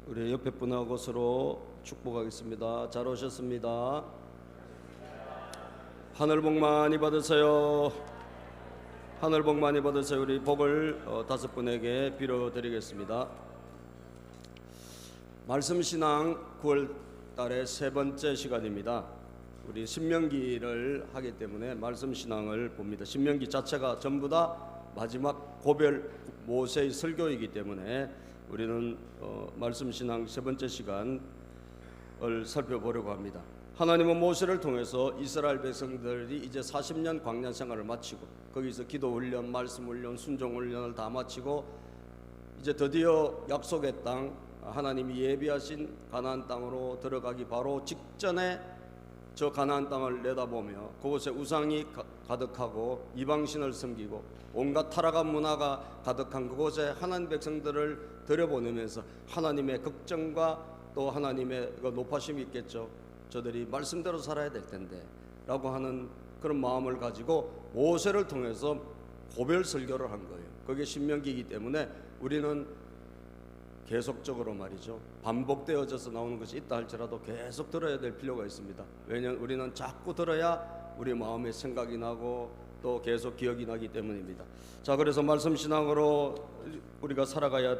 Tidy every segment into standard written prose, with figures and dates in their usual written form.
우리 옆에 분하고 서로 축복하겠습니다. 잘 오셨습니다. 하늘 복 많이 받으세요. 하늘 복 많이 받으세요. 우리 복을 5분에게 빌어드리겠습니다. 말씀신앙 9월 달의 세 번째 시간입니다. 우리 신명기를 하기 때문에 말씀신앙을 봅니다. 신명기 자체가 전부 다 마지막 고별 모세의 설교이기 때문에 우리는 말씀신앙 세 번째 시간을 살펴보려고 합니다. 하나님은 모세를 통해서 이스라엘 백성들이 이제 40년 광야 생활을 마치고 거기서 기도 훈련, 말씀 훈련, 순종 훈련을 다 마치고 이제 드디어 약속의 땅, 하나님이 예비하신 가나안 땅으로 들어가기 바로 직전에 저 가나안 땅을 내다보며 그곳에 우상이 가득하고 이방신을 섬기고 온갖 타락한 문화가 가득한 그곳에 하나님 백성들을 들여보내면서 하나님의 걱정과 또 하나님의 높아심이 있겠죠. 저들이 말씀대로 살아야 될 텐데 라고 하는 그런 마음을 가지고 모세를 통해서 고별 설교를 한 거예요. 그게 신명기이기 때문에 우리는 계속적으로 말이죠, 반복되어져서 나오는 것이 있다 할지라도 계속 들어야 될 필요가 있습니다. 왜냐하면 우리는 자꾸 들어야 우리 마음에 생각이 나고 또 계속 기억이 나기 때문입니다. 자, 그래서 말씀신앙으로 우리가 살아가야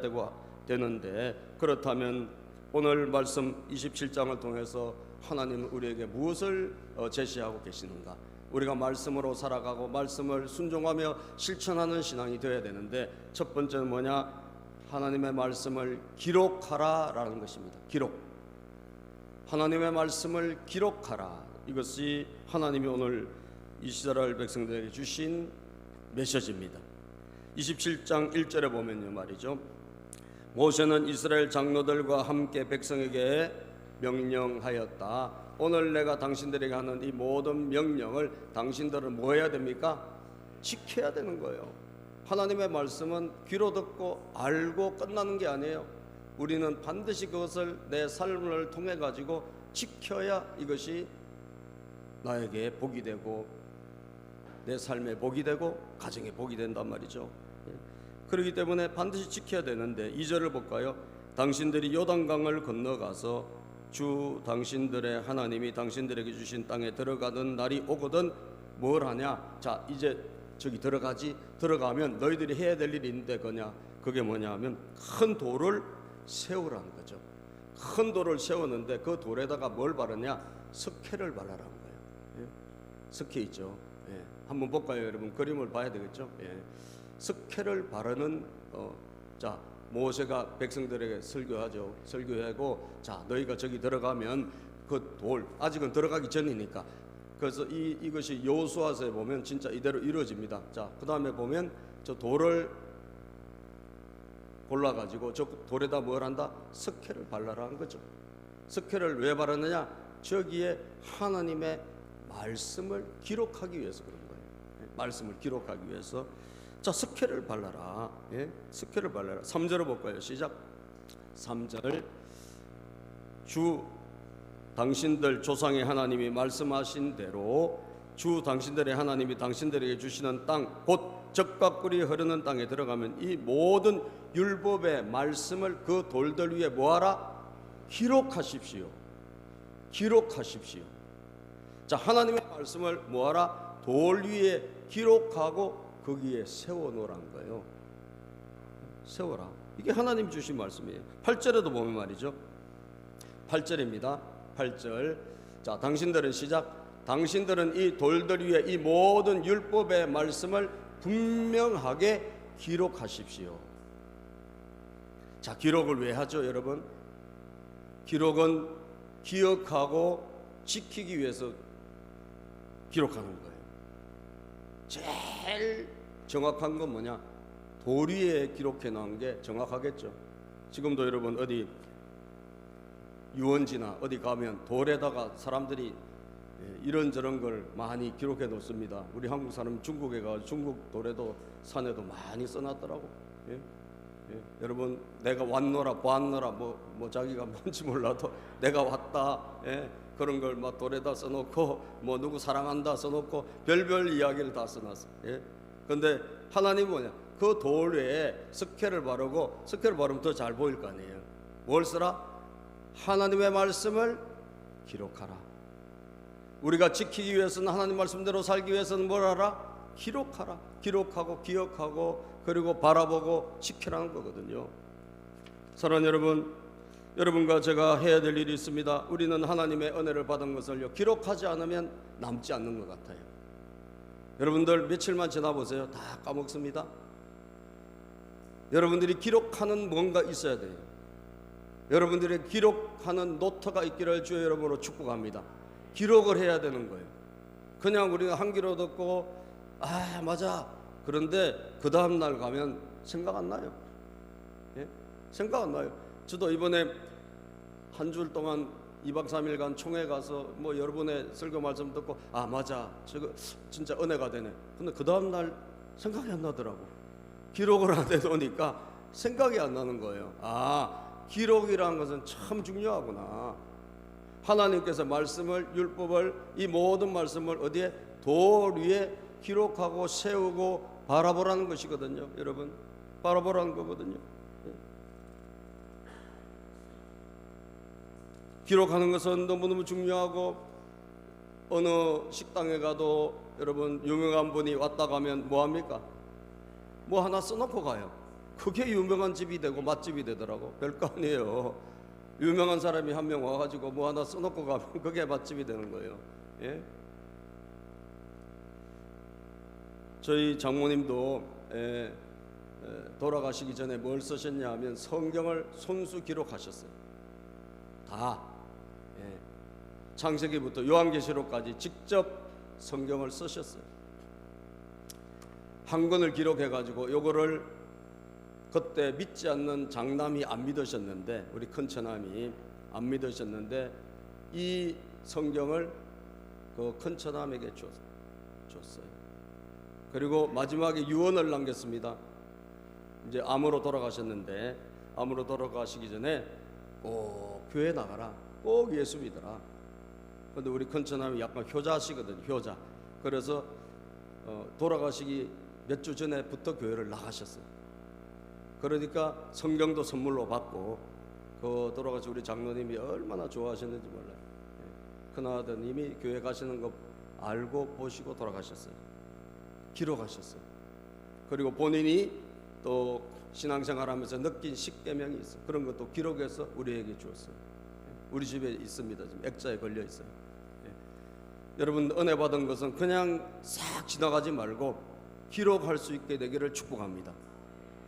되는데 그렇다면 오늘 말씀 27장을 통해서 하나님은 우리에게 무엇을 제시하고 계시는가? 우리가 말씀으로 살아가고 말씀을 순종하며 실천하는 신앙이 되어야 되는데 첫 번째는 뭐냐? 하나님의 말씀을 기록하라 라는 것입니다. 기록. 하나님의 말씀을 기록하라. 이것이 하나님이 오늘 이스라엘 백성들에게 주신 메시지입니다. 27장 1절에 보면요 말이죠, 모세는 이스라엘 장로들과 함께 백성에게 명령하였다. 오늘 내가 당신들에게 하는 이 모든 명령을 당신들은 뭐 해야 됩니까? 지켜야 되는 거예요. 하나님의 말씀은 귀로 듣고 알고 끝나는 게 아니에요. 우리는 반드시 그것을 내 삶을 통해 가지고 지켜야 이것이 나에게 복이 되고 내 삶에 복이 되고 가정에 복이 된단 말이죠. 그렇기 때문에 반드시 지켜야 되는데 2절을 볼까요? 당신들이 요단강을 건너가서 주 당신들의 하나님이 당신들에게 주신 땅에 들어가던 날이 오거든 뭘 하냐? 자, 이제 저기 들어가면 너희들이 해야 될 일이 있는데 그게 뭐냐 하면 큰 돌을 세우라는 거죠. 큰 돌을 세우는데 그 돌에다가 뭘 바르냐? 석회를 바르라는 거예요. 예? 석회 있죠. 예. 한번 볼까요, 여러분? 그림을 봐야 되겠죠. 예. 석회를 바르는 자, 모세가 백성들에게 설교하죠. 설교하고 자, 너희가 저기 들어가면 그 돌 아직은 들어가기 전이니까. 그래서 이것이 여호수아서에 보면 진짜 이대로 이루어집니다. 자, 그 다음에 보면 저 돌을 골라가지고 저 돌에다 뭘 한다? 석회를 발라라는 거죠. 석회를 왜 바르느냐? 저기에 하나님의 말씀을 기록하기 위해서 그런 거예요. 말씀을 기록하기 위해서. 자, 석회를 발라라. 예? 석회를 발라라. 3절을 볼까요? 시작. 3절. 주 당신들 조상의 하나님이 말씀하신 대로 주 당신들의 하나님이 당신들에게 주시는 땅 곧 젖과 꿀이 흐르는 땅에 들어가면 이 모든 율법의 말씀을 그 돌들 위에 뭐하라? 기록하십시오. 기록하십시오. 자, 하나님의 말씀을 뭐하라? 돌 위에 기록하고 거기에 세워놓으라는 거예요. 세워라. 이게 하나님 주신 말씀이에요. 8절에도 보면 말이죠, 8절입니다. 8절. 자, 당신들은 시작. 당신들은 이 돌들 위에 이 모든 율법의 말씀을 분명하게 기록하십시오. 자, 기록을 왜 하죠, 여러분? 기록은 기억하고 지키기 위해서 기록하는 거예요. 제일 정확한 건 뭐냐? 돌 위에 기록해 놓은 게 정확하겠죠. 지금도 여러분 어디 유원지나 어디 가면 돌에다가 사람들이 이런저런 걸 많이 기록해 놓습니다. 우리 한국 사람 중국에 가서 중국 돌에도 산에도 많이 써놨더라고. 예? 예? 여러분, 내가 왔노라 보았노라 뭐 자기가 뭔지 몰라도 내가 왔다, 예? 그런 걸 막 돌에다 써놓고 뭐 누구 사랑한다 써놓고 별별 이야기를 다 써놨어. 예? 근데 하나님은 뭐냐? 그 돌 위에 석회를 바르고, 석회를 바르면 더 잘 보일 거 아니에요. 뭘 쓰라? 하나님의 말씀을 기록하라. 우리가 지키기 위해서는, 하나님 말씀대로 살기 위해서는 뭘 하라? 기록하라. 기록하고 기억하고 그리고 바라보고 지키라는 거거든요. 사랑하는 여러분, 여러분과 제가 해야 될 일이 있습니다. 우리는 하나님의 은혜를 받은 것을요, 기록하지 않으면 남지 않는 것 같아요. 여러분들 며칠만 지나보세요. 다 까먹습니다. 여러분들이 기록하는 뭔가 있어야 돼요. 여러분들의 기록하는 노트가 있기를 주의 이름으로 축복합니다. 기록을 해야 되는 거예요. 그냥 우리가 한 귀로 듣고 아 맞아, 그런데 그 다음 날 가면 생각 안 나요. 예? 생각 안 나요. 저도 이번에 한 주 동안 2박 3일간 총회 가서 뭐 여러분의 설교 말씀 듣고 아 맞아, 저거 진짜 은혜가 되네. 근데 그 다음 날 생각이 안 나더라고. 기록을 안 해놓으니까 생각이 안 나는 거예요. 아, 기록이라는 것은 참 중요하구나. 하나님께서 말씀을, 율법을, 이 모든 말씀을 어디에? 돌 위에 기록하고 세우고 바라보라는 것이거든요. 여러분, 바라보라는 거거든요. 기록하는 것은 너무너무 중요하고, 어느 식당에 가도 여러분 유명한 분이 왔다 가면 뭐합니까? 뭐 하나 써놓고 가요. 그게 유명한 집이 되고 맛집이 되더라고. 별거 아니에요. 유명한 사람이 한 명 와가지고 뭐 하나 써놓고 가면 그게 맛집이 되는 거예요. 예? 저희 장모님도 돌아가시기 전에 뭘 쓰셨냐 하면 성경을 손수 기록하셨어요. 다. 예. 창세기부터 요한계시록까지 직접 성경을 쓰셨어요. 한 권을 기록해가지고 요거를 그때 믿지 않는 장남이 안 믿으셨는데, 우리 큰 처남이 안 믿으셨는데 이 성경을 그 큰 처남에게 줬어요. 그리고 마지막에 유언을 남겼습니다. 이제 암으로 돌아가셨는데, 암으로 돌아가시기 전에 꼭 교회 나가라, 꼭 예수 믿어라. 근데 우리 큰 처남이 약간 효자시거든요. 효자. 그래서 돌아가시기 몇 주 전에부터 교회를 나가셨어요. 그러니까 성경도 선물로 받고, 그 돌아가신 우리 장로님이 얼마나 좋아하셨는지 몰라요. 큰아드님이 교회 가시는 거 알고 보시고 돌아가셨어요. 기록하셨어요. 그리고 본인이 또 신앙생활하면서 느낀 십계명이 있어요. 그런 것도 기록해서 우리에게 주었어요. 우리 집에 있습니다. 지금 액자에 걸려 있어요. 여러분, 은혜 받은 것은 그냥 싹 지나가지 말고 기록할 수 있게 되기를 축복합니다.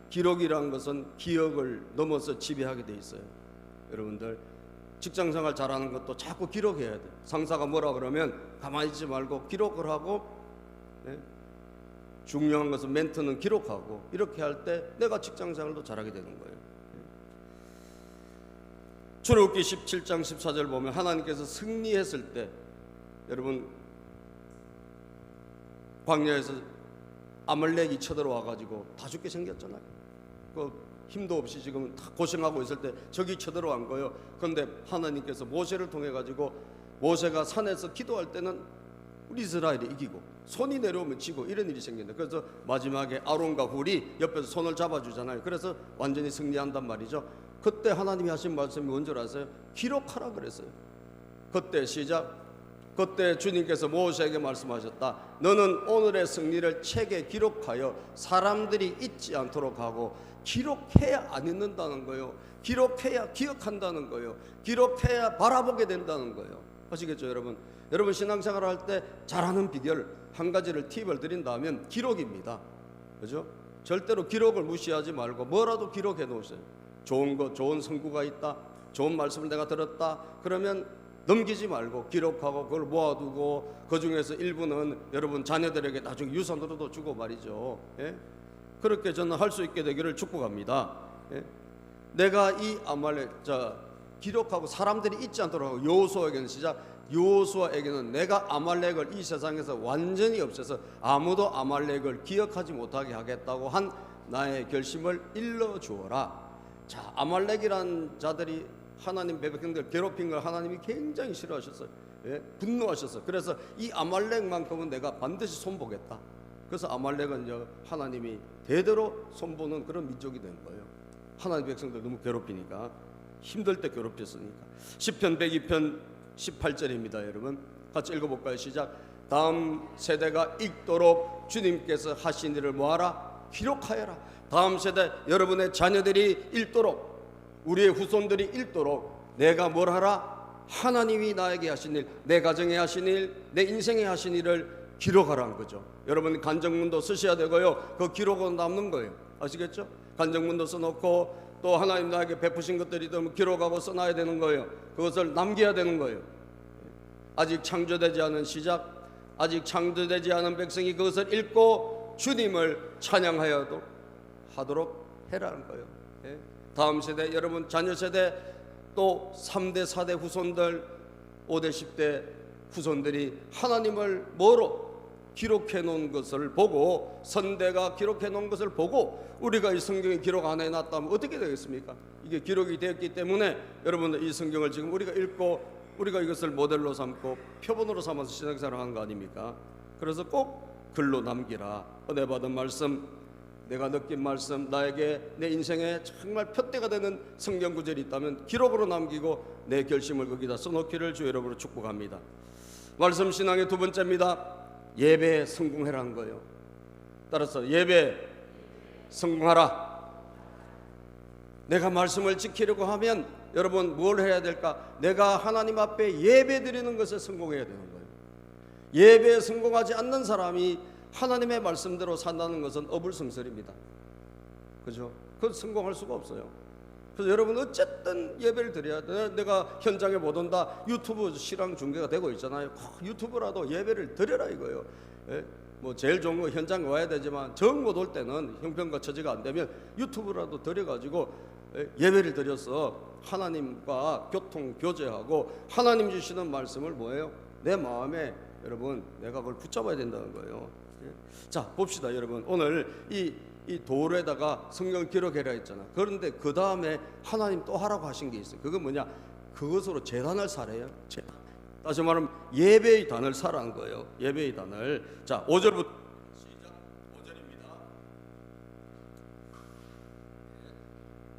기록이란 것은 기억을 넘어서 지배하게 돼 있어요. 여러분들 직장생활 잘하는 것도 자꾸 기록해야 돼. 상사가 뭐라 그러면 가만히 있지 말고 기록을 하고, 중요한 것은 멘트는 기록하고, 이렇게 할 때 내가 직장생활도 잘하게 되는 거예요. 출애굽기 17장 14절 보면 하나님께서 승리했을 때, 여러분 광야에서 아말렉이 쳐들어와 가지고 다 죽게 생겼잖아요. 그 힘도 없이 지금 다 고생하고 있을 때 저기 쳐들어간 거예요. 그런데 하나님께서 모세를 통해 가지고, 모세가 산에서 기도할 때는 우리 이스라엘이 이기고 손이 내려오면 지고 이런 일이 생긴다. 그래서 마지막에 아론과 훌이 옆에서 손을 잡아주잖아요. 그래서 완전히 승리한단 말이죠. 그때 하나님이 하신 말씀이 뭔 줄 아세요? 기록하라 그랬어요. 그때 시작. 그때 주님께서 모세에게 말씀하셨다. 너는 오늘의 승리를 책에 기록하여 사람들이 잊지 않도록 하고, 기록해야 안 잊는다는 거예요. 기록해야 기억한다는 거예요. 기록해야 바라보게 된다는 거예요. 아시겠죠 여러분? 여러분 신앙생활 할 때 잘하는 비결 한 가지를 팁을 드린다면 기록입니다. 그죠? 절대로 기록을 무시하지 말고 뭐라도 기록해 놓으세요. 좋은 거, 좋은 성구가 있다, 좋은 말씀을 내가 들었다, 그러면 넘기지 말고 기록하고 그걸 모아두고, 그 중에서 일부는 여러분 자녀들에게 나중에 유산으로도 주고 말이죠. 예? 그렇게 저는 할 수 있게 되기를 축복합니다. 예? 내가 이 아말렉 기록하고 사람들이 잊지 않도록 하고, 여호수아에게는 시작. 여호수아에게는 내가 아말렉을 이 세상에서 완전히 없애서 아무도 아말렉을 기억하지 못하게 하겠다고 한 나의 결심을 일러 주어라. 자, 아말렉이란 자들이 하나님 백성들 괴롭힌 걸 하나님이 굉장히 싫어하셨어요. 예? 분노하셨어요. 그래서 이 아말렉만큼은 내가 반드시 손보겠다. 그래서 아말렉은 하나님이 대대로 손보는 그런 민족이 된 거예요. 하나님 백성들 너무 괴롭히니까. 힘들 때 괴롭혔으니까. 시편 102편 18절입니다. 여러분 같이 읽어볼까요? 시작. 다음 세대가 읽도록 주님께서 하신 일을 뭐하라? 기록하여라. 다음 세대 여러분의 자녀들이 읽도록, 우리의 후손들이 읽도록 내가 뭘 하라? 하나님이 나에게 하신 일, 내 가정에 하신 일, 내 인생에 하신 일을 기록하라는 거죠. 여러분 간증문도 쓰셔야 되고요, 그 기록은 남는 거예요. 아시겠죠? 간증문도 써놓고 또 하나님 나에게 베푸신 것들이 있으면 기록하고 써놔야 되는 거예요. 그것을 남겨야 되는 거예요. 아직 창조되지 않은 시작, 아직 창조되지 않은 백성이 그것을 읽고 주님을 찬양하여도 하도록 해라는 거예요. 다음 세대, 여러분 자녀 세대, 또 3대 4대 후손들, 5대 10대 후손들이 하나님을 뭐로 기록해 놓은 것을 보고, 선대가 기록해 놓은 것을 보고 우리가 이 성경에 기록 안 해놨다면 어떻게 되겠습니까? 이게 기록이 되었기 때문에 여러분들 이 성경을 지금 우리가 읽고 우리가 이것을 모델로 삼고 표본으로 삼아서 신앙생활을 하는 거 아닙니까? 그래서 꼭 글로 남기라. 은혜 받은 말씀, 내가 느낀 말씀, 나에게 내 인생에 정말 표대가 되는 성경 구절이 있다면 기록으로 남기고 내 결심을 거기다 써놓기를 주 여러분으로 축복합니다. 말씀 신앙의 두 번째입니다. 예배에 성공해라는 거예요. 따라서 예배 성공하라. 내가 말씀을 지키려고 하면 여러분 뭘 해야 될까? 내가 하나님 앞에 예배 드리는 것에 성공해야 되는 거예요. 예배에 성공하지 않는 사람이 하나님의 말씀대로 산다는 것은 어불성설입니다. 그죠? 그건 성공할 수가 없어요. 그래서 여러분 어쨌든 예배를 드려야 돼. 내가 현장에 못 온다, 유튜브 실황 중계가 되고 있잖아요. 유튜브라도 예배를 드려라 이거예요. 예? 뭐 제일 좋은 거 현장 와야 되지만 정 못 올 때는 형편과 처지가 안 되면 유튜브라도 드려가지고 예배를 드려서 하나님과 교통 교제하고 하나님 주시는 말씀을 뭐예요? 내 마음에 여러분 내가 그걸 붙잡아야 된다는 거예요. 자 봅시다 여러분. 오늘 이 도로에다가 성경을 기록해라 했잖아. 그런데 그 다음에 하나님 또 하라고 하신 게 있어요. 그건 뭐냐? 그것으로 제단을 사래요. 제단. 다시 말하면 예배의 단을 사라는 거예요. 예배의 단을. 자 5절부터 시작. 5절입니다.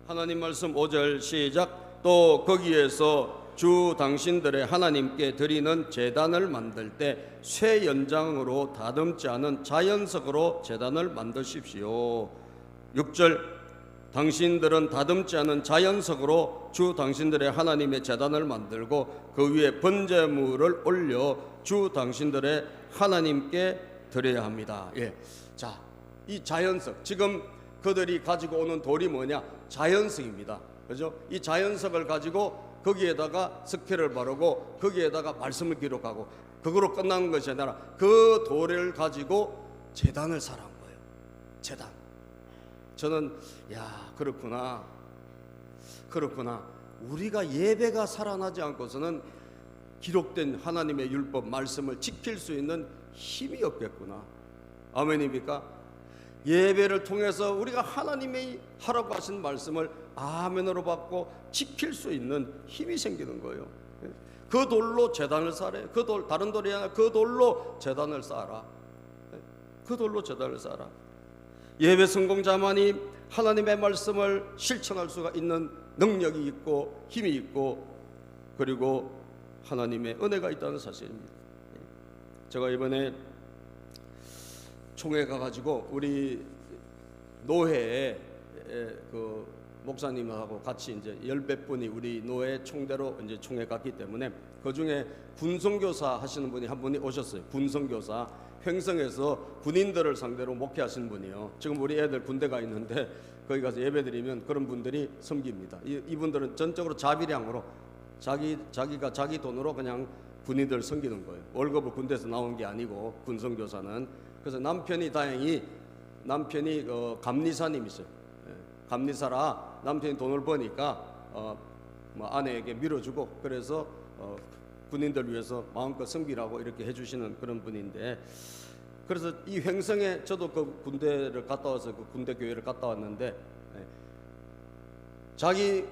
하나님 말씀 5절 시작. 또 거기에서 주 당신들의 하나님께 드리는 제단을 만들 때 쇠 연장으로 다듬지 않은 자연석으로 제단을 만드십시오. 6절 당신들은 다듬지 않은 자연석으로 주 당신들의 하나님의 제단을 만들고 그 위에 번제물을 올려 주 당신들의 하나님께 드려야 합니다. 예. 자, 이 자연석, 지금 그들이 가지고 오는 돌이 뭐냐? 자연석입니다. 그죠? 이 자연석을 가지고 거기에다가 석회를 바르고 거기에다가 말씀을 기록하고 그거로 끝나는 것이 아니라 그 돌을 가지고 제단을 사란 거예요. 제단. 저는 그렇구나. 우리가 예배가 살아나지 않고서는 기록된 하나님의 율법 말씀을 지킬 수 있는 힘이 없겠구나. 아멘입니까? 예배를 통해서 우리가 하나님의 하라고 하신 말씀을 아멘으로 받고 지킬 수 있는 힘이 생기는 거예요. 그 돌로 제단을 쌓으래. 그 돌, 다른 돌이 아니라 그 돌로 제단을 쌓아라. 그 돌로 제단을 쌓아라. 예배 성공자만이 하나님의 말씀을 실천할 수가 있는 능력이 있고 힘이 있고 그리고 하나님의 은혜가 있다는 사실입니다. 제가 이번에 총회 가가지고 우리 노회에 그 목사님하고 같이 이제 10몇 분이 우리 노회 총대로 이제 총회 갔기 때문에 그 중에 군성교사 하시는 분이 한 분이 오셨어요. 군성교사, 횡성에서 군인들을 상대로 목회하시는 분이요. 지금 우리 애들 군대가 있는데 거기 가서 예배드리면 그런 분들이 섬깁니다. 이분들은 전적으로 자비량으로 자기가 자기 돈으로 그냥 군인들 섬기는 거예요. 월급을 군대에서 나온 게 아니고 군성교사는. 그래서 남편이 다행히 감리사님이세요. 감리사라 남편이 돈을 버니까 뭐 아내에게 밀어주고 그래서 군인들 위해서 마음껏 섬기라고 이렇게 해주시는 그런 분인데, 그래서 이 횡성에 저도 그 군대를 갔다 와서 그 군대 교회를 갔다 왔는데 자기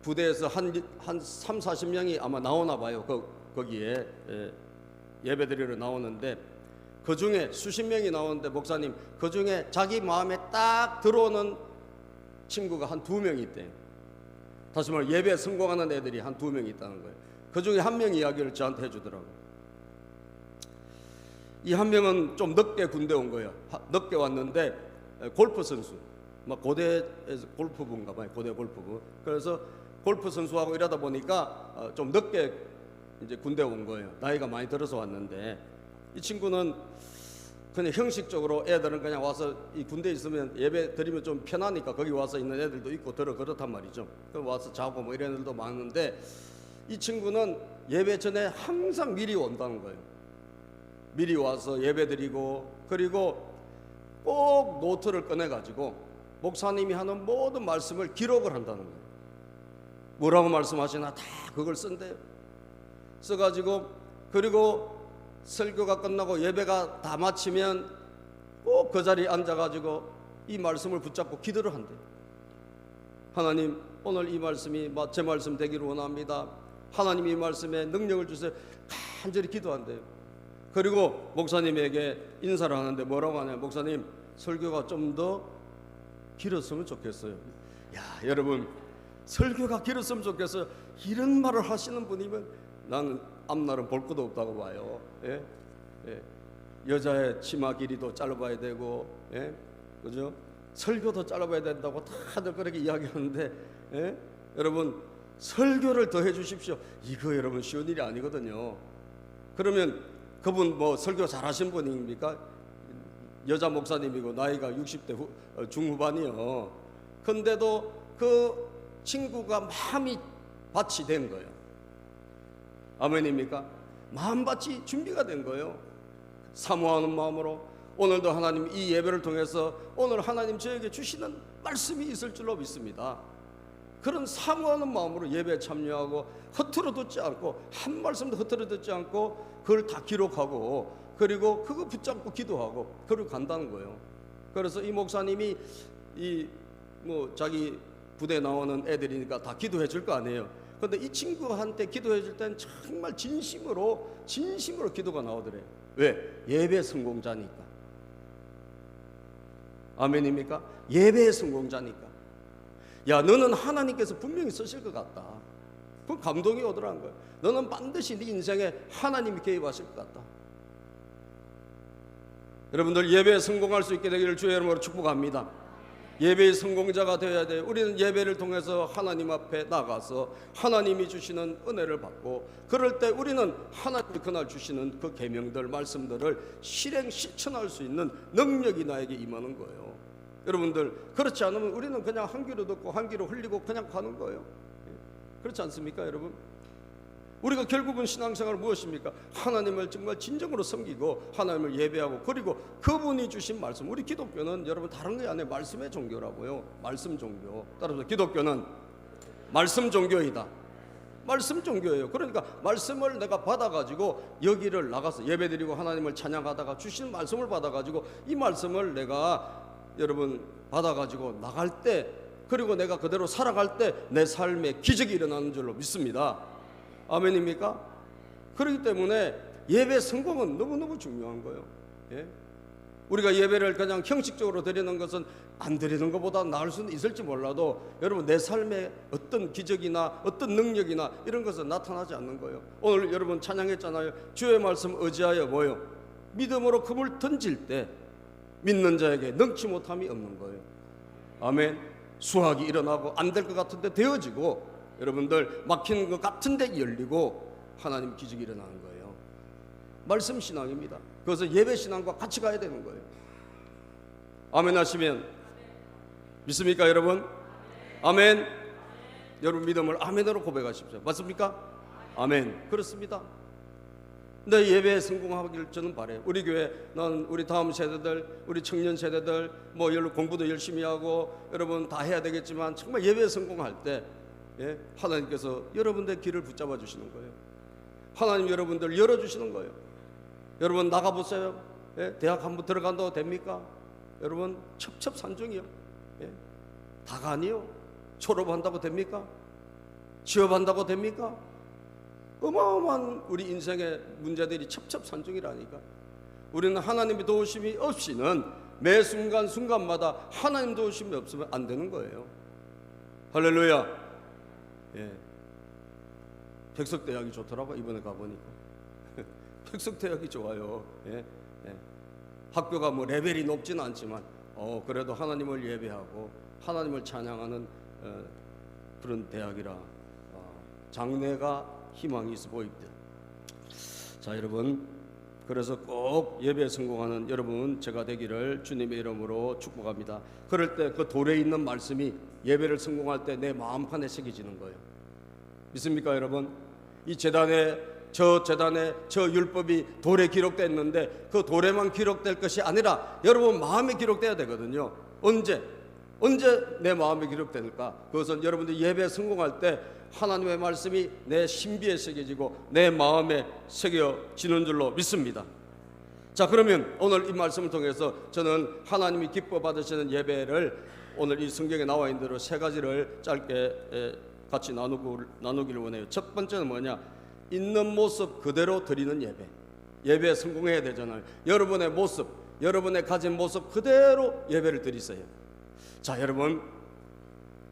부대에서 한 3, 40명이 아마 나오나 봐요. 거기에 예배드리러 나오는데 그 중에 수십 명이 나오는데 목사님 그 중에 자기 마음에 딱 들어오는 친구가 한 2명 있대요. 다시 말해 예배에 성공하는 애들이 한 2명이 있다는 거예요. 그 중에 한 명이 이야기를 저한테 해주더라고요. 이 한 명은 좀 늦게 군대 온 거예요. 늦게 왔는데 골프 선수, 막 고대에서 골프부인가 봐요. 고대 골프부. 그래서 골프 선수하고 이러다 보니까 좀 늦게 이제 군대 온 거예요. 나이가 많이 들어서 왔는데, 이 친구는 그냥 형식적으로 애들은 그냥 와서 이 군대에 있으면 예배 드리면 좀 편하니까 거기 와서 있는 애들도 있고 그렇단 말이죠. 그럼 와서 자고 뭐 이런 애들도 많은데, 이 친구는 예배 전에 항상 미리 온다는 거예요. 미리 와서 예배 드리고, 그리고 꼭 노트를 꺼내가지고 목사님이 하는 모든 말씀을 기록을 한다는 거예요. 뭐라고 말씀하시나 다 그걸 쓴대요. 써가지고, 그리고 설교가 끝나고 예배가 다 마치면 꼭 그 자리에 앉아가지고 이 말씀을 붙잡고 기도를 한대요. 하나님, 오늘 이 말씀이 제 말씀 되기를 원합니다. 하나님 이 말씀에 능력을 주세요. 간절히 기도한대요. 그리고 목사님에게 인사를 하는데 뭐라고 하냐, 목사님 설교가 좀 더 길었으면 좋겠어요. 야, 여러분, 설교가 길었으면 좋겠어요. 이런 말을 하시는 분이면 나는 앞날은 볼 것도 없다고 봐요. 예? 예. 여자의 치마 길이도 짧아야 되고, 예? 그죠? 설교도 짧아야 된다고 다들 그렇게 이야기하는데, 예? 여러분, 설교를 더 해주십시오. 이거 여러분 쉬운 일이 아니거든요. 그러면 그분 뭐 설교 잘하신 분입니까? 여자 목사님이고 나이가 60대 중후반이요. 근데도 그 친구가 마음이 밭이 된 거예요. 아멘입니까? 마음밭이 준비가 된 거예요. 사모하는 마음으로 오늘도 하나님 이 예배를 통해서 오늘 하나님 저에게 주시는 말씀이 있을 줄로 믿습니다. 그런 사모하는 마음으로 예배에 참여하고 허투루 듣지 않고, 한 말씀도 허투루 듣지 않고 그걸 다 기록하고, 그리고 그거 붙잡고 기도하고 그러고 간다는 거예요. 그래서 이 목사님이 자기 부대 나오는 애들이니까 다 기도해 줄 거 아니에요. 근데 이 친구한테 기도해 줄 땐 정말 진심으로 기도가 나오더래요. 왜? 예배 성공자니까. 아멘입니까? 예배의 성공자니까. 야, 너는 하나님께서 분명히 쓰실 것 같다. 그 감동이 오더라는 거예요. 너는 반드시 네 인생에 하나님이 개입하실 것 같다. 여러분들 예배에 성공할 수 있게 되기를 주의 이름으로 축복합니다. 예배의 성공자가 되어야 돼요. 우리는 예배를 통해서 하나님 앞에 나가서 하나님이 주시는 은혜를 받고, 그럴 때 우리는 하나님이 그날 주시는 그 계명들, 말씀들을 실천할 수 있는 능력이 나에게 임하는 거예요. 여러분들, 그렇지 않으면 우리는 그냥 한 귀로 듣고 한 귀로 흘리고 그냥 가는 거예요. 그렇지 않습니까, 여러분? 우리가 결국은 신앙생활은 무엇입니까? 하나님을 정말 진정으로 섬기고 하나님을 예배하고, 그리고 그분이 주신 말씀. 우리 기독교는 여러분 다른 게 아니에요. 말씀의 종교라고요. 말씀 종교. 따라서 기독교는 말씀 종교이다. 말씀 종교예요. 그러니까 말씀을 내가 받아가지고 여기를 나가서 예배드리고 하나님을 찬양하다가 주신 말씀을 받아가지고 이 말씀을 내가 여러분 받아가지고 나갈 때, 그리고 내가 그대로 살아갈 때 내 삶에 기적이 일어나는 줄로 믿습니다. 아멘입니까? 그렇기 때문에 예배 성공은 너무너무 중요한 거예요. 예? 우리가 예배를 그냥 형식적으로 드리는 것은 안 드리는 것보다 나을 수는 있을지 몰라도, 여러분 내 삶에 어떤 기적이나 어떤 능력이나 이런 것은 나타나지 않는 거예요. 오늘 여러분 찬양했잖아요. 주의 말씀 의지하여 뭐요? 믿음으로 금을 던질 때 믿는 자에게 능치 못함이 없는 거예요. 아멘. 수학이 일어나고 안 될 것 같은데 되어지고, 여러분들 막히는 것 같은데 열리고 하나님 기적이 일어나는 거예요. 말씀 신앙입니다. 그래서 예배 신앙과 같이 가야 되는 거예요. 아멘 하시면 믿습니까, 여러분? 아멘. 여러분 믿음을 아멘으로 고백하십시오. 맞습니까? 아멘. 그렇습니다. 내 예배에 성공하기를 저는 바래요. 우리 교회, 난 우리 다음 세대들, 우리 청년 세대들 뭐 공부도 열심히 하고 여러분 다 해야 되겠지만, 정말 예배에 성공할 때 하나님께서 여러분들의 길을 붙잡아 주시는 거예요. 하나님 여러분들 열어주시는 거예요. 여러분 나가보세요. 대학 한번 들어간다고 됩니까? 여러분 첩첩산중이요. 다가 아니요. 졸업한다고 됩니까? 취업한다고 됩니까? 어마어마한 우리 인생의 문제들이 첩첩산중이라니까. 우리는 하나님의 도우심이 없이는 매 순간순간마다 하나님 도우심이 없으면 안 되는 거예요. 할렐루야. 예. 백석대학이 좋더라고. 이번에 가보니까 백석대학이 좋아요. 예. 예. 학교가 뭐 레벨이 높지는 않지만 그래도 하나님을 예배하고 하나님을 찬양하는 그런 대학이라 장래가 희망이 있어 보입니다. 자, 여러분, 그래서 꼭 예배에 성공하는 여러분 제가 되기를 주님의 이름으로 축복합니다. 그럴 때 그 돌에 있는 말씀이 예배를 성공할 때 내 마음판에 새겨지는 거예요. 믿습니까, 여러분? 이 재단에 저 율법이 돌에 기록됐는데 그 돌에만 기록될 것이 아니라 여러분 마음에 기록돼야 되거든요. 언제 내 마음에 기록될까? 그것은 여러분들 예배에 성공할 때 하나님의 말씀이 내 신비에 새겨지고 내 마음에 새겨지는 줄로 믿습니다. 자, 그러면 오늘 이 말씀을 통해서 저는 하나님이 기뻐 받으시는 예배를 오늘 이 성경에 나와 있는 대로 세 가지를 짧게 같이 나누기를 원해요. 첫 번째는 뭐냐? 있는 모습 그대로 드리는 예배. 예배에 성공해야 되잖아요. 여러분의 모습, 여러분의 가진 모습 그대로 예배를 드리세요. 자, 여러분,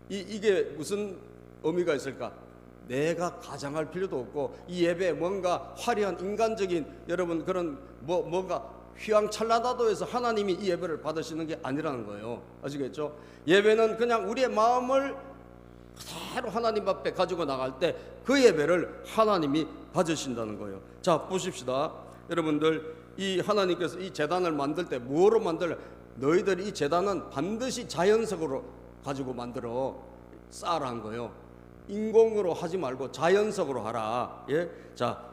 이게 무슨 의미가 있을까? 내가 가장할 필요도 없고 이 예배에 뭔가 화려한 인간적인 여러분 그런 뭔가 휘황찬란하다고 해서 하나님이 이 예배를 받으시는 게 아니라는 거예요. 아시겠죠? 예배는 그냥 우리의 마음을 그대로 하나님 앞에 가지고 나갈 때 그 예배를 하나님이 받으신다는 거예요. 자, 보십시다. 여러분들, 이 하나님께서 이 제단을 만들 때 뭐로 만들래? 너희들이 이 제단은 반드시 자연석으로 가지고 만들어 쌓으라 한 거예요. 인공으로 하지 말고 자연석으로 하라. 예? 자,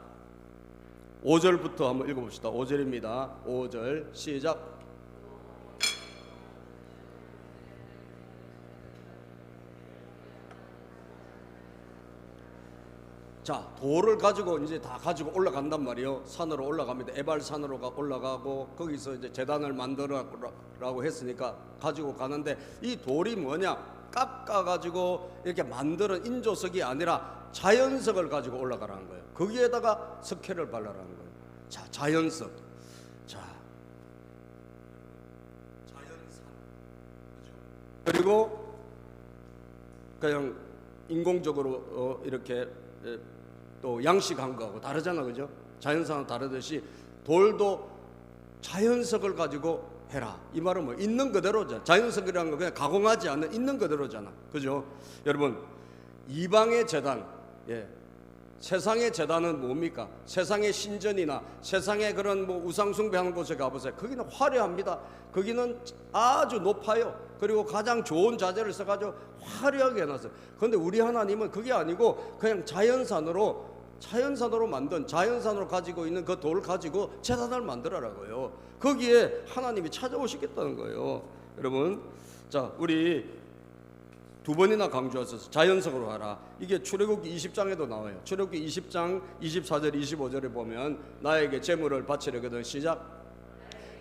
5절부터 한번 읽어봅시다. 5절입니다. 5절 시작. 자, 돌을 가지고 이제 다 가지고 올라간단 말이에요. 산으로 올라갑니다. 에발산으로 올라가고 거기서 이제 제단을 만들어라고 했으니까 가지고 가는데 이 돌이 뭐냐? 깎아 가지고 이렇게 만드는 인조석이 아니라 자연석을 가지고 올라가라는 거예요. 거기에다가 석회를 발라라는 거예요. 자, 자연석. 자, 자연산. 그리고 그냥 인공적으로 이렇게 또 양식한 거하고 다르잖아, 그죠? 자연산은 다르듯이 돌도 자연석을 가지고 해라. 이 말은 뭐 있는 그대로죠. 자연석이라는 거 그냥 가공하지 않는 있는 그대로잖아, 그죠? 여러분, 이방의 제단, 세상의 제단은 뭡니까? 세상의 신전이나 세상의 그런 뭐 우상 숭배하는 곳에 가보세요. 거기는 화려합니다. 거기는 아주 높아요. 그리고 가장 좋은 자재를 써가지고 화려하게 해놨어요. 그런데 우리 하나님은 그게 아니고 그냥 자연산으로 만든 자연산으로 가지고 있는 그 돌을 가지고 제단을 만들어라고요. 거기에 하나님이 찾아오시겠다는 거예요. 여러분, 자, 우리 두 번이나 강조하셔서 자연석으로 하라. 이게 출애굽기 20장에도 나와요. 출애굽기 20장 24절 25절에 보면 나에게 제물을 바치려거든. 시작.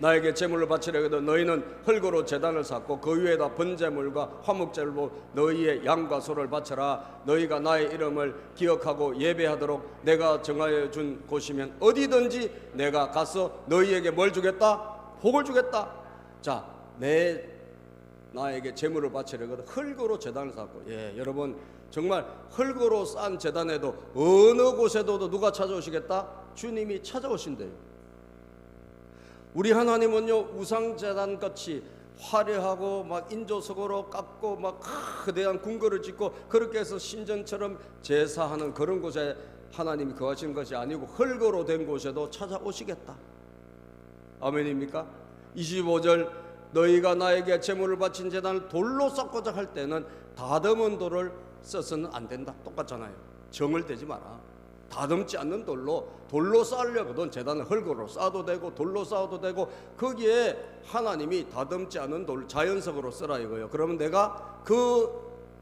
나에게 제물을 바치려거든 너희는 흙으로 제단을 쌓고 그 위에다 번제물과 화목제물로 너희의 양과 소를 바쳐라. 너희가 나의 이름을 기억하고 예배하도록 내가 정하여 준 곳이면 어디든지 내가 가서 너희에게 뭘 주겠다? 복을 주겠다. 자, 나에게 제물을 바치려거든 흙으로 제단을 쌓고. 여러분, 정말 흙으로 쌓은 제단에도 어느 곳에도 누가 찾아오시겠다? 주님이 찾아오신대요. 우리 하나님은요, 우상제단 같이 화려하고 막 인조석으로 깎고 막 거대한 궁궐을 짓고 그렇게 해서 신전처럼 제사하는 그런 곳에 하나님이 거하시는 것이 아니고 흙으로 된 곳에도 찾아오시겠다. 아멘입니까? 25절 너희가 나에게 제물을 바친 제단을 돌로 쌓고자 할 때는 다듬은 돌을 써서는 안 된다. 똑같잖아요. 정을 대지 마라. 다듬지 않는 돌로 쌓으려거든 제단을 흙으로 쌓아도 되고 돌로 쌓아도 되고 거기에 하나님이 다듬지 않은 돌 자연석으로 쓰라 이거예요. 그러면 내가 그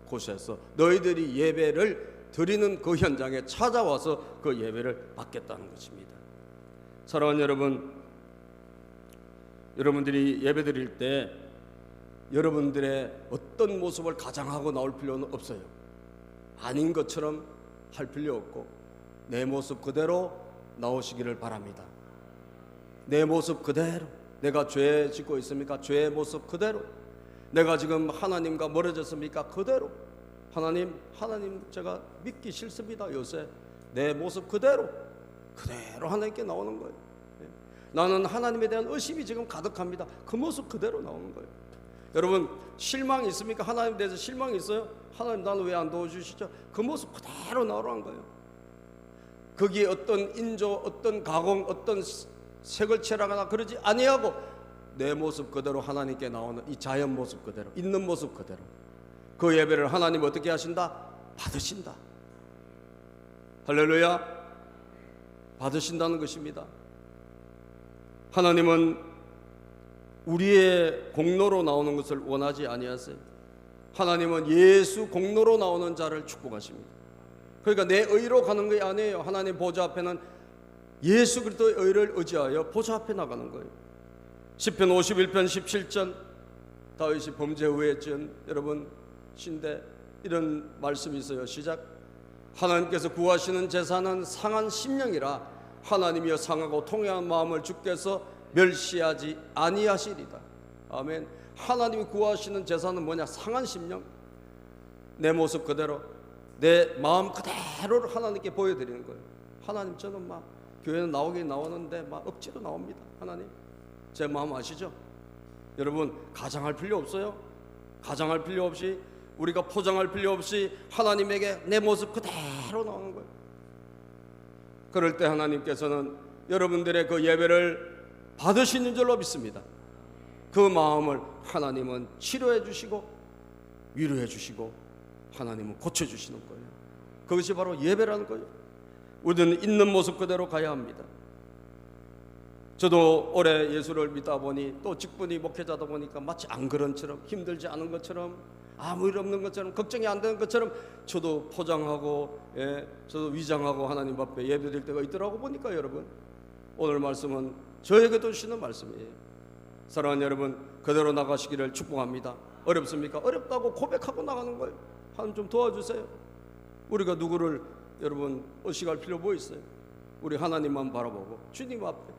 곳에서 너희들이 예배를 드리는 그 현장에 찾아와서 그 예배를 받겠다는 것입니다. 사랑하는 여러분, 여러분들이 예배 드릴 때 여러분들의 어떤 모습을 가장하고 나올 필요는 없어요. 아닌 것처럼 할 필요 없고 내 모습 그대로 나오시기를 바랍니다. 내 모습 그대로. 내가 죄 짓고 있습니까? 죄의 모습 그대로. 내가 지금 하나님과 멀어졌습니까? 그대로. 하나님 제가 믿기 싫습니다. 요새 내 모습 그대로 하나님께 나오는 거예요. 나는 하나님에 대한 의심이 지금 가득합니다. 그 모습 그대로 나오는 거예요. 여러분 실망이 있습니까? 하나님에 대해서 실망이 있어요? 하나님 나는 왜 안 도와주시죠? 그 모습 그대로 나오라는 거예요. 거기에 어떤 인조, 어떤 가공, 어떤 색을 칠하거나 그러지 아니하고 내 모습 그대로 하나님께 나오는 이 자연 모습 그대로, 있는 모습 그대로, 그 예배를 하나님 어떻게 하신다? 받으신다. 할렐루야. 받으신다는 것입니다. 하나님은 우리의 공로로 나오는 것을 원하지 아니하세요. 하나님은 예수 공로로 나오는 자를 축복하십니다. 그러니까 내 의로 가는 게 아니에요. 하나님 보좌 앞에는 예수 그리스도의 의를 의지하여 보좌 앞에 나가는 거예요. 시편 51편 17절 다윗이 범죄 후에 지은 여러분 신대 이런 말씀이 있어요. 시작. 하나님께서 구하시는 제사는 상한 심령이라 하나님이여 상하고 통회한 마음을 주께서 멸시하지 아니하시리다. 아멘. 하나님이 구하시는 제사는 뭐냐? 상한 심령, 내 모습 그대로, 내 마음 그대로를 하나님께 보여드리는 거예요. 하나님 저는 막 교회는 나오긴 나오는데 막 억지로 나옵니다. 하나님 제 마음 아시죠? 여러분 가장할 필요 없어요. 가장할 필요 없이, 우리가 포장할 필요 없이 하나님에게 내 모습 그대로 나오는 거예요. 그럴 때 하나님께서는 여러분들의 그 예배를 받으시는 줄로 믿습니다. 그 마음을 하나님은 치료해 주시고 위로해 주시고 하나님은 고쳐주시는 거예요. 그것이 바로 예배라는 거예요. 우리는 있는 모습 그대로 가야 합니다. 저도 오래 예수를 믿다 보니 또 직분이 목회자다 보니까 마치 안 그런 처럼, 힘들지 않은 것처럼, 아무 일 없는 것처럼, 걱정이 안 되는 것처럼 저도 포장하고 저도 위장하고 하나님 앞에 예배드릴 때가 있더라고 보니까 여러분 오늘 말씀은 저에게도 주시는 말씀이에요. 사랑하는 여러분 그대로 나가시기를 축복합니다. 어렵습니까? 어렵다고 고백하고 나가는 거예요. 하나님 좀 도와주세요. 우리가 누구를 여러분 의식할 필요 뭐 있어요? 우리 하나님만 바라보고 주님 앞에,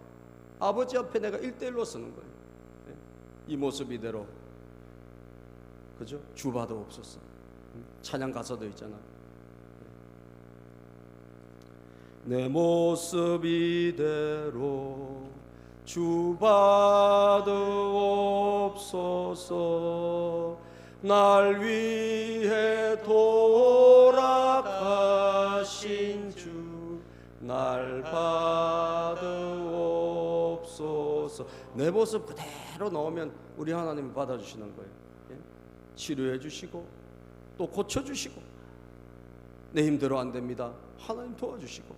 아버지 앞에 내가 1:1로 쓰는 거예요. 이 모습 이대로, 그죠? 주받아 없었어. 찬양 가사도 있잖아. 내 모습 이대로 주받아 없소서. 날 위해 돌아가신 주 날 받으옵소서. 내 모습 그대로 나오면 우리 하나님이 받아주시는 거예요. 치료해 주시고 또 고쳐주시고, 내 힘대로 안 됩니다. 하나님 도와주시고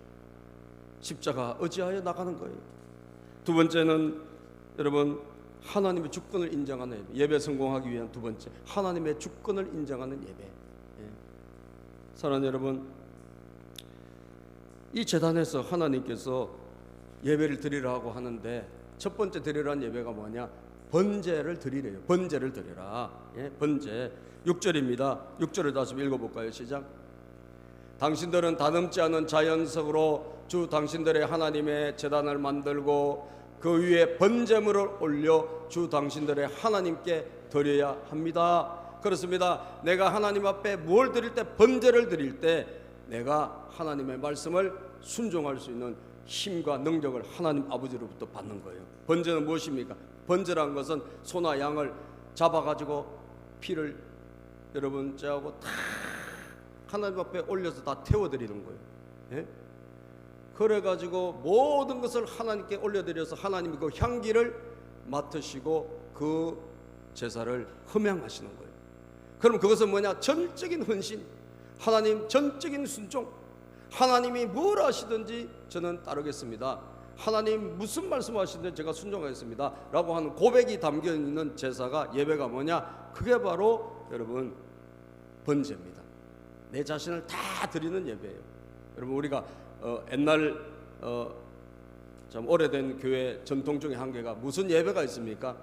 십자가 의지하여 나가는 거예요. 두 번째는 여러분 하나님의 주권을 인정하는 예배. 예배 성공하기 위한 두 번째, 하나님의 주권을 인정하는 예배. 사랑하는 여러분, 이 제단에서 하나님께서 예배를 드리라고 하는데 첫 번째 드리라는 예배가 뭐냐? 번제를 드리래요. 번제를 드리라. 번제. 6절입니다. 6절을 다시 읽어볼까요? 시작. 당신들은 다듬지 않은 자연석으로 주 당신들의 하나님의 제단을 만들고 그 위에 번제물을 올려 주 당신들의 하나님께 드려야 합니다. 그렇습니다. 내가 하나님 앞에 뭘 드릴 때, 번제를 드릴 때 내가 하나님의 말씀을 순종할 수 있는 힘과 능력을 하나님 아버지로부터 받는 거예요. 번제는 무엇입니까? 번제란 것은 소나 양을 잡아가지고 피를 여러분 째하고 다 하나님 앞에 올려서 다 태워드리는 거예요. 그래가지고 모든 것을 하나님께 올려드려서 하나님이 그 향기를 맡으시고 그 제사를 흠양하시는 거예요. 그럼 그것은 뭐냐? 전적인 헌신, 하나님 전적인 순종. 하나님이 뭘 하시든지 저는 따르겠습니다. 하나님 무슨 말씀하시든지 제가 순종하겠습니다 라고 하는 고백이 담겨있는 제사가, 예배가 뭐냐? 그게 바로 여러분 번제입니다. 내 자신을 다 드리는 예배예요. 여러분 우리가 옛날 좀 오래된 교회 전통 중에 한 개가 무슨 예배가 있습니까?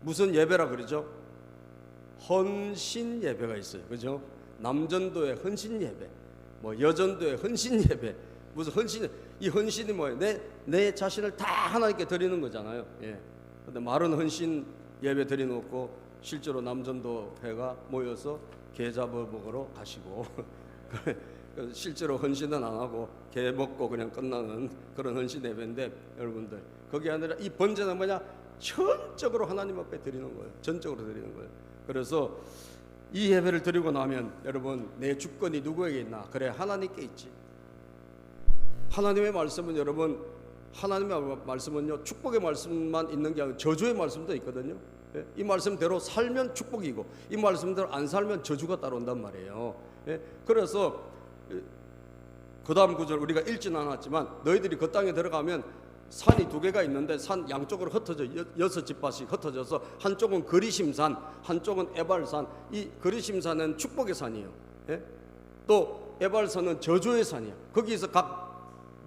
무슨 예배라 그러죠? 헌신 예배가 있어요. 그죠? 남전도의 헌신 예배, 뭐 여전도의 헌신 예배. 무슨 헌신, 이 헌신이 뭐예요? 내 자신을 다 하나님께 드리는 거잖아요. 근데 말은 헌신 예배 드려놓고 실제로 남전도회가 모여서 게 잡아 먹으러 가시고 실제로 헌신은 안 하고 게 먹고 그냥 끝나는 그런 헌신 예배인데, 여러분들 그게 아니라 이 번제는 뭐냐? 전적으로 하나님 앞에 드리는 거예요. 전적으로 드리는 거예요. 그래서 이 예배를 드리고 나면 여러분, 내 주권이 누구에게 있나? 그래, 하나님께 있지. 하나님의 말씀은 여러분, 하나님의 말씀은요, 축복의 말씀만 있는 게 아니라 저주의 말씀도 있거든요. 예? 이 말씀대로 살면 축복이고 이 말씀대로 안 살면 저주가 따라온단 말이에요. 예? 그래서 그 다음 구절 우리가 읽지는 않았지만, 너희들이 그 땅에 들어가면 산이 2개가 있는데 산 양쪽으로 흩어져 6지파씩 흩어져서 한쪽은 그리심산, 한쪽은 에발산. 이 그리심산은 축복의 산이에요. 예? 또 에발산은 저주의 산이에요. 거기서 각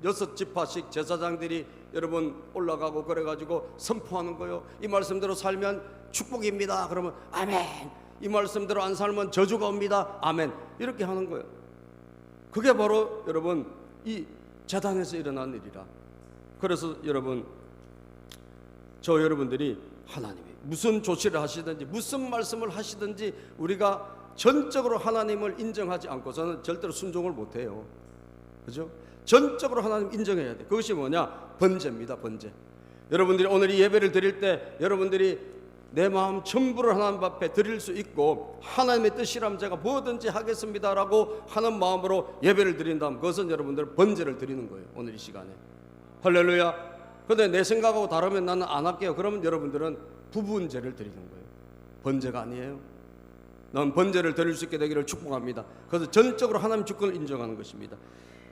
6지파씩 제사장들이 여러분 올라가고 그래가지고 선포하는 거예요. 이 말씀대로 살면 축복입니다. 그러면 아멘. 이 말씀대로 안 살면 저주가 옵니다. 아멘. 이렇게 하는 거예요. 그게 바로 여러분 이 제단에서 일어난 일이라. 그래서 여러분, 저 여러분들이 하나님이 무슨 조치를 하시든지 무슨 말씀을 하시든지 우리가 전적으로 하나님을 인정하지 않고서는 절대로 순종을 못해요. 그죠? 전적으로 하나님 인정해야 돼. 그것이 뭐냐? 번제입니다. 번제. 여러분들이 오늘 이 예배를 드릴 때 여러분들이 내 마음 전부를 하나님 앞에 드릴 수 있고, 하나님의 뜻이라면 제가 뭐든지 하겠습니다라고 하는 마음으로 예배를 드린다면 그것은 여러분들 번제를 드리는 거예요. 오늘 이 시간에. 할렐루야. 근데 내 생각하고 다르면 나는 안 할게요. 그러면 여러분들은 부분제를 드리는 거예요. 번제가 아니에요. 난 번제를 드릴 수 있게 되기를 축복합니다. 그래서 전적으로 하나님 주권을 인정하는 것입니다.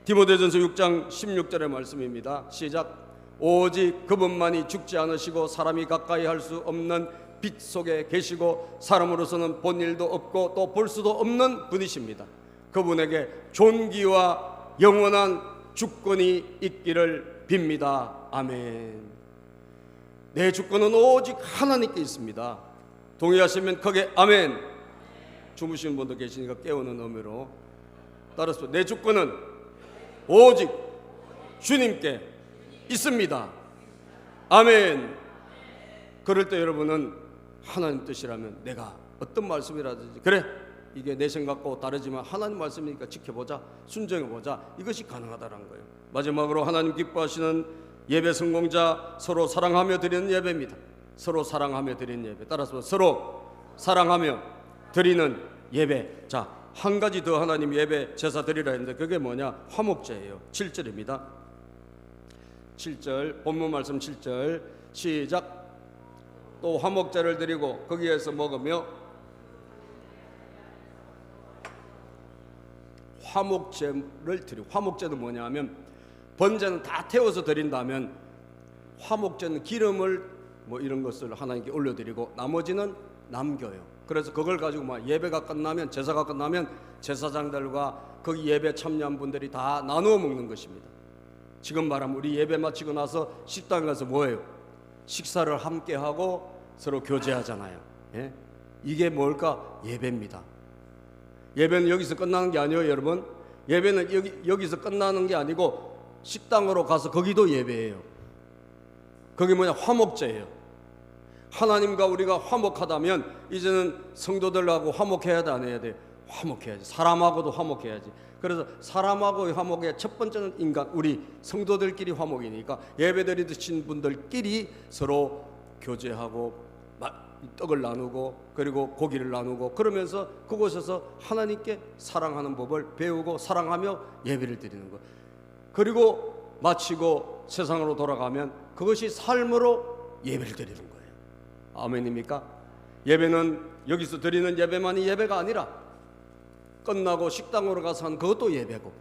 디모데전서 6장 16절의 말씀입니다. 시작. 오직 그분만이 죽지 않으시고 사람이 가까이 할 수 없는 빛 속에 계시고 사람으로서는 본 일도 없고 또 볼 수도 없는 분이십니다. 그분에게 존귀와 영원한 주권이 있기를 빕니다. 아멘. 내 주권은 오직 하나님께 있습니다. 동의하시면 크게 아멘. 주무시는 분도 계시니까 깨우는 의미로 따라서 내 주권은 오직 주님께 있습니다. 아멘. 그럴 때 여러분은 하나님 뜻이라면 내가 어떤 말씀이라든지, 그래 이게 내 생각과 다르지만 하나님 말씀이니까 지켜보자, 순종해보자, 이것이 가능하다는 거예요. 마지막으로 하나님 기뻐하시는 예배 성공자, 서로 사랑하며 드리는 예배입니다. 서로 사랑하며 드리는 예배. 따라서 서로 사랑하며 드리는 예배. 자, 한 가지 더 하나님 예배 제사 드리라 했는데 그게 뭐냐? 화목제예요. 7절입니다. 7절 본문 말씀 7절 시작. 또 화목제를 드리고 거기에서 먹으며. 화목제를 드리고, 화목제는 뭐냐 하면 번제는 다 태워서 드린다면 화목제는 기름을 뭐 이런 것을 하나님께 올려드리고 나머지는 남겨요. 그래서 그걸 가지고 막 예배가 끝나면, 제사가 끝나면 제사장들과 거기 예배 참여한 분들이 다 나누어 먹는 것입니다. 지금 말하면 우리 예배 마치고 나서 식당에 가서 뭐예요? 식사를 함께 하고 서로 교제하잖아요. 예? 이게 뭘까? 예배입니다. 예배는 여기서 끝나는 게 아니에요, 여러분. 예배는 여기서 끝나는 게 아니고 식당으로 가서 거기도 예배예요. 거기 뭐냐? 화목제예요. 하나님과 우리가 화목하다면 이제는 성도들하고 화목해야 돼, 안 해야 돼? 화목해야지. 사람하고도 화목해야지. 그래서 사람하고의 화목의 첫 번째는 인간, 우리 성도들끼리 화목이니까 예배드리신 분들끼리 서로 교제하고 떡을 나누고 그리고 고기를 나누고 그러면서 그곳에서 하나님께 사랑하는 법을 배우고 사랑하며 예배를 드리는 것. 그리고 마치고 세상으로 돌아가면 그것이 삶으로 예배를 드리는 거예요. 아멘입니까? 예배는 여기서 드리는 예배만이 예배가 아니라 끝나고 식당으로 가서 한 그것도 예배고,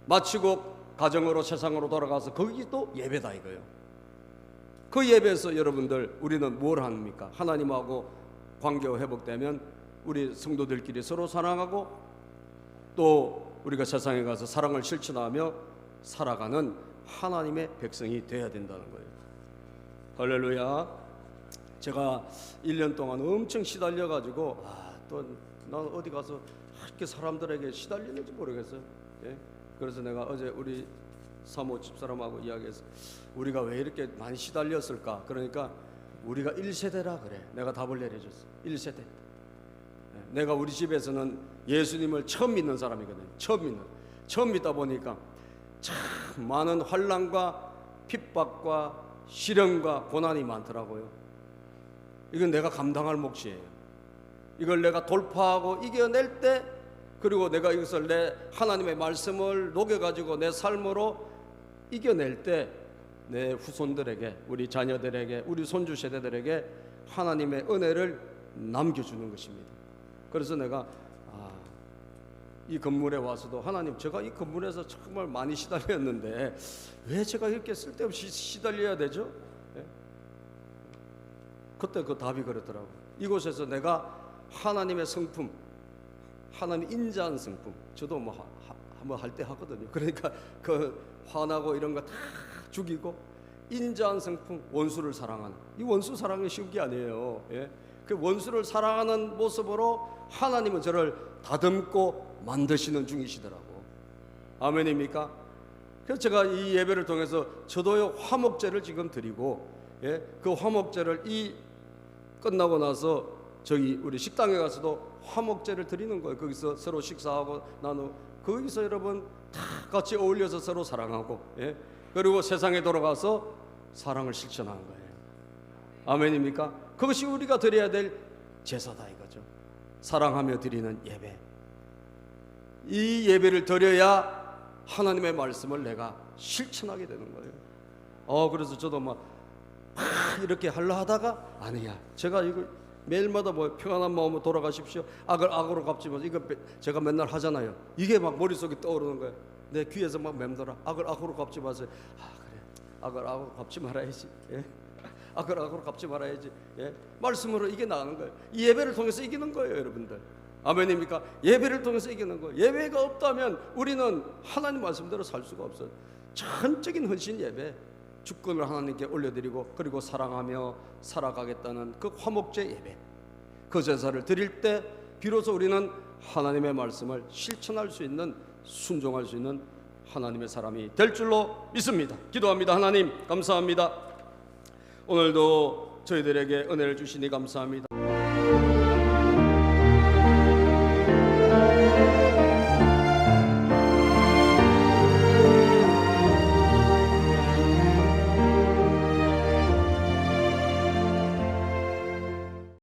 마치고 가정으로 세상으로 돌아가서 거기도 예배다 이거예요. 그 예배에서 여러분들 우리는 뭘 합니까? 하나님하고 관계가 회복되면 우리 성도들끼리 서로 사랑하고 또 우리가 세상에 가서 사랑을 실천하며 살아가는 하나님의 백성이 되어야 된다는 거예요. 할렐루야. 제가 1년 동안 엄청 시달려가지고 또 난 어디 가서 이렇게 사람들에게 시달리는지 모르겠어요. 예? 그래서 내가 어제 우리 사모 집사람하고 이야기해서 우리가 왜 이렇게 많이 시달렸을까? 그러니까 우리가 1세대라 그래. 내가 답을 내려줬어. 1세대. 내가 우리 집에서는 예수님을 처음 믿는 사람이거든. 처음 믿다 보니까 참 많은 환난과 핍박과 시련과 고난이 많더라고요. 이건 내가 감당할 몫이에요. 이걸 내가 돌파하고 이겨낼 때, 그리고 내가 이것을 내 하나님의 말씀을 녹여가지고 내 삶으로 이겨낼 때 내 후손들에게, 우리 자녀들에게, 우리 손주 세대들에게 하나님의 은혜를 남겨주는 것입니다. 그래서 내가 이 건물에 와서도 하나님, 제가 이 건물에서 정말 많이 시달렸는데 왜 제가 이렇게 쓸데없이 시달려야 되죠? 그때 그 답이 그렇더라고. 이곳에서 내가 하나님의 성품, 하나님 인자한 성품, 저도 뭐 한번 할 때 하거든요. 그러니까 그 화나고 이런 거 다 죽이고 인자한 성품, 원수를 사랑하는, 이 원수 사랑이 쉬운 게 아니에요. 그 원수를 사랑하는 모습으로 하나님은 저를 다듬고 만드시는 중이시더라고. 아멘입니까? 그래서 제가 이 예배를 통해서 저도요 화목제를 지금 드리고, 그 화목제를 이 끝나고 나서 저기 우리 식당에 가서도 화목제를 드리는 거예요. 거기서 서로 식사하고 거기서 여러분 다 같이 어울려서 서로 사랑하고, 그리고 세상에 돌아가서 사랑을 실천하는 거예요. 아멘입니까? 그것이 우리가 드려야 될 제사다 이거죠. 사랑하며 드리는 예배. 이 예배를 드려야 하나님의 말씀을 내가 실천하게 되는 거예요. 그래서 저도 막 이렇게 하려 하다가 아니야, 제가 이거 매일마다 뭐 평안한 마음으로 돌아가십시오, 악으로 갚지 마세요, 이거 제가 맨날 하잖아요. 이게 막 머릿속에 떠오르는 거예요. 내 귀에서 막 맴돌아. 악으로 갚지 마세요. 그래, 악으로 갚지 말아야지. 악으로 갚지 말아야지. 말씀으로 이게 나가는 거예요. 이 예배를 통해서 이기는 거예요, 여러분들. 아멘입니까? 예배를 통해서 이기는 거예요. 예배가 없다면 우리는 하나님 말씀대로 살 수가 없어요. 전적인 헌신 예배, 주권을 하나님께 올려드리고, 그리고 사랑하며 살아가겠다는 그 화목제 예배, 그 제사를 드릴 때 비로소 우리는 하나님의 말씀을 실천할 수 있는, 순종할 수 있는 하나님의 사람이 될 줄로 믿습니다. 기도합니다. 하나님 감사합니다. 오늘도 저희들에게 은혜를 주시니 감사합니다.